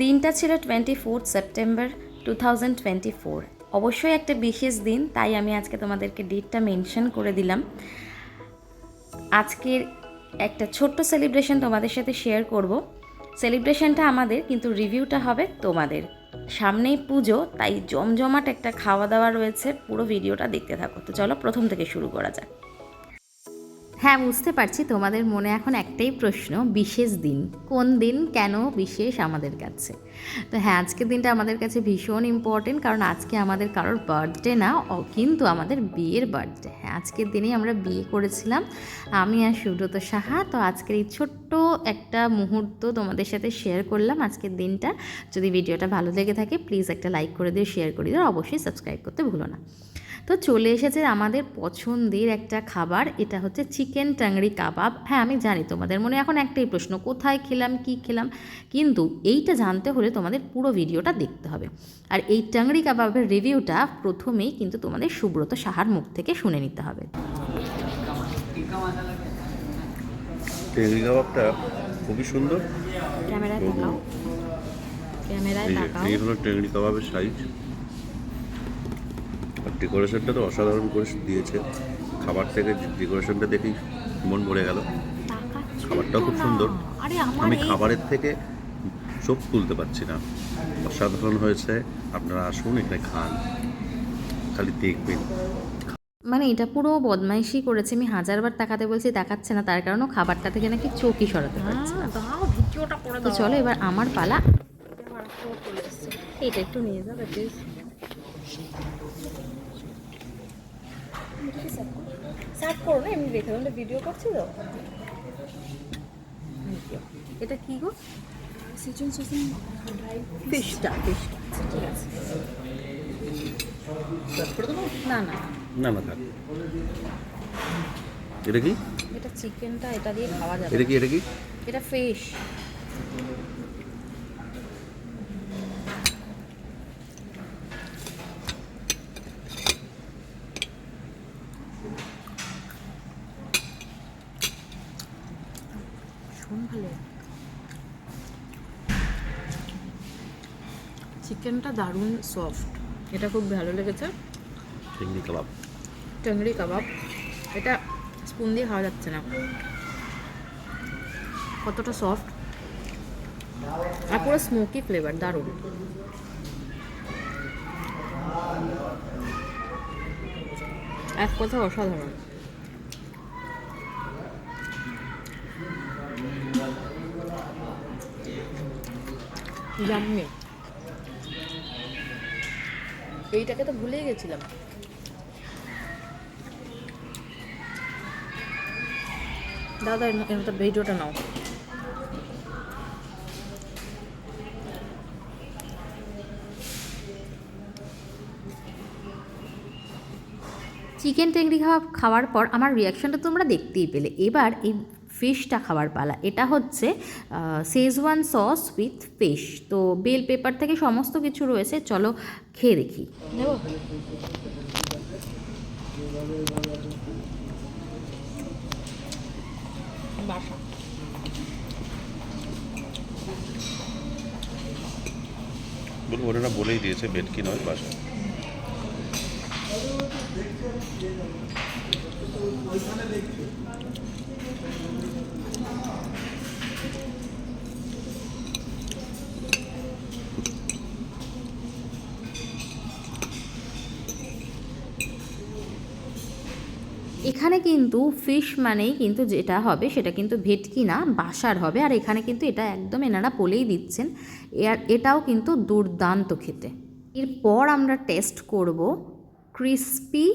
দিনটা ছিল 24 সেপ্টেম্বর 2024। অবশ্যই একটা বিশেষ দিন, তাই আমি আজকে তোমাদেরকে ডেটটা মেনশন করে দিলাম। আজকের একটা ছোট্ট সেলিব্রেশন তোমাদের সাথে শেয়ার করব। সেলিব্রেশনটা আমাদের, কিন্তু রিভিউটা হবে তোমাদের। সামনেই পুজো, তাই জমজমাট একটা খাওয়া দাওয়া রয়েছে। পুরো ভিডিওটা দেখতে থাকো। তো চলো প্রথম থেকে শুরু করা যাক। হ্যাঁ, বুঝতে পারছি তোমাদের মনে এখন একটাই প্রশ্ন, বিশেষ দিন কোন দিন, কেন বিশেষ আমাদের কাছে। তো হ্যাঁ, আজকের দিনটা আমাদের কাছে ভীষণ ইম্পর্টেন্ট, কারণ আজকে আমাদের কারোর বার্থডে না, কিন্তু আমাদের বিয়ের বার্থডে। হ্যাঁ, আজকের দিনেই আমরা বিয়ে করেছিলাম, আমি আর সুব্রত সাহা। তো আজকের এই ছোট্ট একটা মুহূর্ত তোমাদের সাথে শেয়ার করলাম আজকের দিনটা। যদি ভিডিওটা ভালো লেগে থাকে প্লিজ একটা লাইক করে দিও, শেয়ার করে দিও, অবশ্যই সাবস্ক্রাইব করতে ভুলো না। তো চলে এসেছে আমাদের পছন্দের একটা খাবার, এটা হচ্ছে চিকেন টাংরি কাবাব। হ্যাঁ, আমি জানি তোমাদের মনে এখন একটাই প্রশ্ন, কোথায় খেলাম, কি খেলাম, কিন্তু এইটা জানতে হলে তোমাদের পুরো ভিডিওটা দেখতে হবে। আর এই টাংরি কাবাবের রিভিউটা প্রথমেই কিন্তু তোমাদের সুব্রত সাহার মুখ থেকে শুনে নিতে হবে। টেংরি কাবাবটা খুবই সুন্দর। ক্যামেরায় তাকাও, ক্যামেরায় তাকাও। এই হলো টেংরি কাবাবের সাইজ। আর ডেকোরেশনটা তো অসাধারণ করে দিয়েছে। খাবার থেকে ডেকোরেশনটা দেখেই মন ভরে গেল। খাবারটাও খুব সুন্দর। আমি খাবারের থেকে চোখ তুলতে পারছি না, অসাধারণ হয়েছে। আপনারা আসুন, এখানে খান, খালি দেখবেন। মানে এটা পুরো বদমাইশি করেছে, আমি হাজারবার তাকাতে বলছি, তাকাচ্ছে না, তার কারণও খাবারটা থেকে নাকি চোখই সরাতে পারছে না। তো চলো এবার আমার পালা। এটা একটু নিয়ে যাবে প্লিজ। সার্ভ করো না, এমনি দেখে আমরা ভিডিও করছি তো। এটা কি গো? সিজন সিজন ফিশটা ঠিক আছে। না না না না, থাক। এটা কি? এটা চিকেনটা, এটা দিয়ে খাওয়া যাবে। এটা কি? এটা কি? এটা ফিশ। ভালো, চিকেনটা দারুণ সফট, এটা খুব ভালো লেগেছে। টেংরি কাবাব, টাংরি কাবাব, এটা স্পুন দিয়ে খাওয়া যাচ্ছে না, কতটা সফট আর পুরো স্মোকি ফ্লেভার, দারুণ। এক কথা অসাধারণ। জাম্মি, এইটাকে তো ভুলেই গেছিলাম। দাদা এর মতো ভিডিওটা নাও। চিকেন টেংরি খাওয়ার পর আমার রিয়াকশানটা তোমরা দেখতেই পেলে। এবার এই ফিশটা খাবার পালা। এটা হচ্ছে শেজওয়ান সস উইথ ফিশ। তো বেল পেপার থেকে সমস্ত কিছু রয়েছে, চলো খেয়ে দেখি। ওরা বলেই দিয়েছে ভেটকি নয়, বাসা। এখানে কিন্তু ফিশ মানেই কিন্তু যেটা হবে সেটা কিন্তু ভেটকি না, বাসার হবে। আর এখানে কিন্তু এটা একদম এনারা বলেই দিচ্ছেন। আর এটাও কিন্তু দুর্দান্ত খেতে। এরপর আমরা টেস্ট করব ক্রিসপি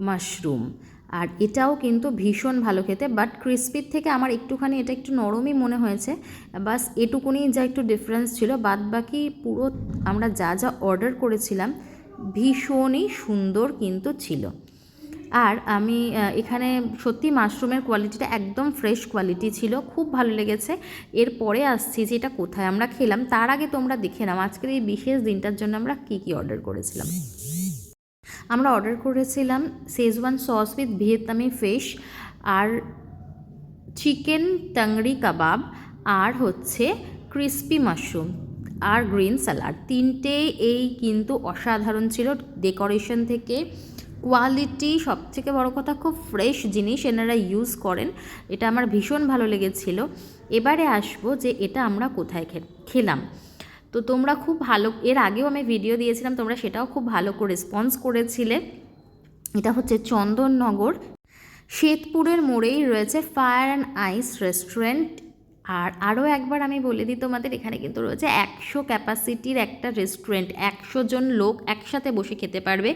মাশরুম, আর এটাও কিন্তু ভীষণ ভালো খেতে। বাট ক্রিসপির থেকে আমার একটুখানি এটা একটু নরমই মনে হয়েছে, বাস এটুকুনি যা একটু ডিফারেন্স ছিল। বাদ বাকি পুরো আমরা যা যা অর্ডার করেছিলাম ভীষণই সুন্দর কিন্তু ছিল। আর আমি এখানে সত্যি মাশরুমের কোয়ালিটিটা একদম ফ্রেশ কোয়ালিটি ছিল, খুব ভালো লেগেছে। এরপরে আসছি যে এটা কোথায় আমরা খেলাম, তার আগে তোমরা দেখে নাও আজকের এই বিশেষ দিনটার জন্য আমরা কী কী অর্ডার করেছিলাম। আমরা অর্ডার করেছিলাম শেজওয়ান সস উইথ ভিয়েতনামি ফিশ, আর চিকেন টাংরি কাবাব, আর হচ্ছে ক্রিসপি মাশরুম। আর গ্রিন স্যালাড, তিনটে এই কিন্তু অসাধারণ ছিল। ডেকোরেশন থেকে কোয়ালিটি, সবথেকে বড় কথা খুব ফ্রেশ জিনিস এনারা ইউজ করেন, এটা আমার ভীষণ ভালো লেগেছিল। এবারে আসবো যে এটা আমরা কোথায় খেলাম। তো তোমরা খুব ভালো, এর আগেও আমি ভিডিও দিয়েছিলাম, তোমরা সেটাও খুব ভালো করে রেসপন্স করেছিলে। এটা হচ্ছে চন্দননগর শ্বেতপুরের মোড়েই রয়েছে ফায়ার অ্যান্ড আইস রেস্টুরেন্ট। আর আরও একবার আমি বলে দিই তোমাদের, এখানে কিন্তু রয়েছে 100 ক্যাপাসিটির একটা রেস্টুরেন্ট, 100 জন লোক একসাথে বসে খেতে পারবে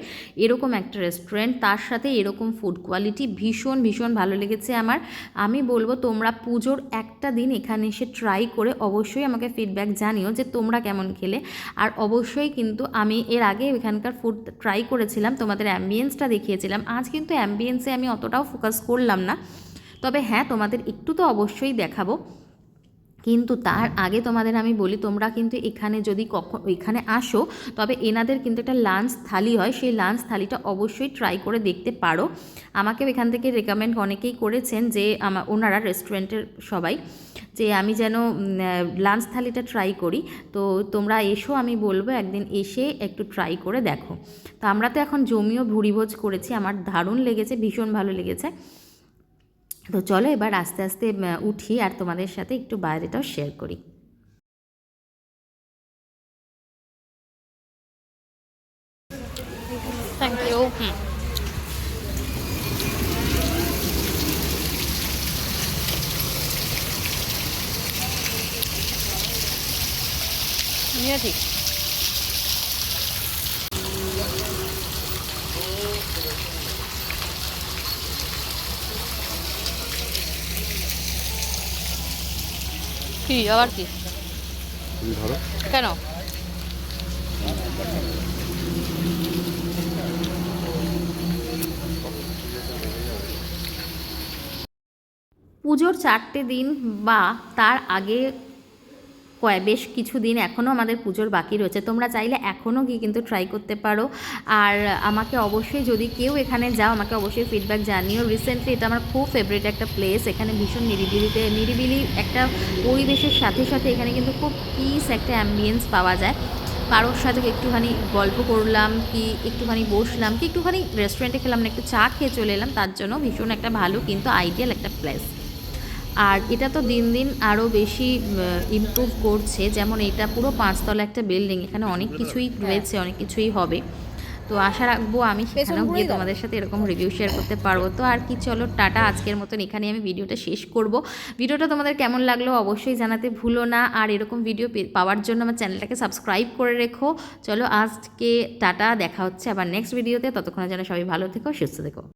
এরকম একটা রেস্টুরেন্ট, তার সাথে এরকম ফুড কোয়ালিটি ভীষণ ভীষণ ভালো লেগেছে আমার। আমি বলবো তোমরা পুজোর একটা দিন এখানে এসে ট্রাই করে অবশ্যই আমাকে ফিডব্যাক জানিও যে তোমরা কেমন খেলে। আর অবশ্যই কিন্তু আমি এর আগে এখানকার ফুড ট্রাই করেছিলাম, তোমাদের অ্যাম্বিয়েন্সটা দেখিয়েছিলাম। আজ কিন্তু অ্যাম্বিয়েন্সে আমি অতটাও ফোকাস করলাম না, তবে হ্যাঁ তোমাদের একটু তো অবশ্যই দেখাবো। কিন্তু তার আগে তোমাদের আমি বলি, তোমরা কিন্তু এখানে যদি এখানে আসো, তবে এনাদের কিন্তু একটা লাঞ্চ থালি হয়, সেই লাঞ্চ থালিটা অবশ্যই ট্রাই করে দেখতে পারো। আমাকেও এখান থেকে রেকমেন্ড অনেকেই করেছেন যে ওনারা রেস্টুরেন্টের সবাই, যে আমি যেন লাঞ্চ থালিটা ট্রাই করি। তো তোমরা এসো, আমি বলবো একদিন এসে একটু ট্রাই করে দেখো। তো আমরা তো এখন জমিও ভুরিভোজ করেছি, আমার দারুণ লেগেছে, ভীষণ ভালো লেগেছে। তো চলো এবার আস্তে আস্তে উঠি আর তোমাদের সাথে একটু বাইরেটাও শেয়ার করি। Thank you. ঠিক কি আবার কি ধরো কেন? পুজোর 4টে দিন বা তার আগে বেশ কিছু দিন এখনও আমাদের পুজোর বাকি রয়েছে, তোমরা চাইলে এখনও গিয়ে কিন্তু ট্রাই করতে পারো। আর আমাকে অবশ্যই, যদি কেউ এখানে যাও, আমাকে অবশ্যই ফিডব্যাক জানিও। রিসেন্টলি এটা আমার খুব ফেভারিট একটা প্লেস, এখানে ভীষণ নিরিবিলি একটা পরিবেশের সাথে সাথে এখানে কিন্তু খুব পিস একটা অ্যাম্বিয়েন্স পাওয়া যায়। কারোর সাথে একটুখানি গল্প করলাম, কি একটুখানি বসলাম, কি একটুখানি রেস্টুরেন্টে খেলাম না, একটু চা খেয়ে চলে এলাম, তার জন্য ভীষণ একটা ভালো কিন্তু আইডিয়াল একটা প্লেস। আর এটা তো দিন দিন আরও বেশি ইমপ্রুভ করছে, যেমন এটা পুরো 5তলা একটা বিল্ডিং, এখানে অনেক কিছুই রয়েছে, অনেক কিছুই হবে। তো আশা রাখবো আমি সেখানেও গিয়ে তোমাদের সাথে এরকম রিভিউ শেয়ার করতে পারবো। তো আর কি, চলো টাটা, আজকের মতন এখানে আমি ভিডিওটা শেষ করব। ভিডিওটা তোমাদের কেমন লাগলো অবশ্যই জানাতে ভুলো না, আর এরকম ভিডিও পাওয়ার জন্য আমার চ্যানেলটাকে সাবস্ক্রাইব করে রেখো। চলো আজকে টাটা, দেখা হচ্ছে আবার নেক্সট ভিডিওতে, ততক্ষণে যেন সবাই ভালো থেকো, সুস্থ থেকো।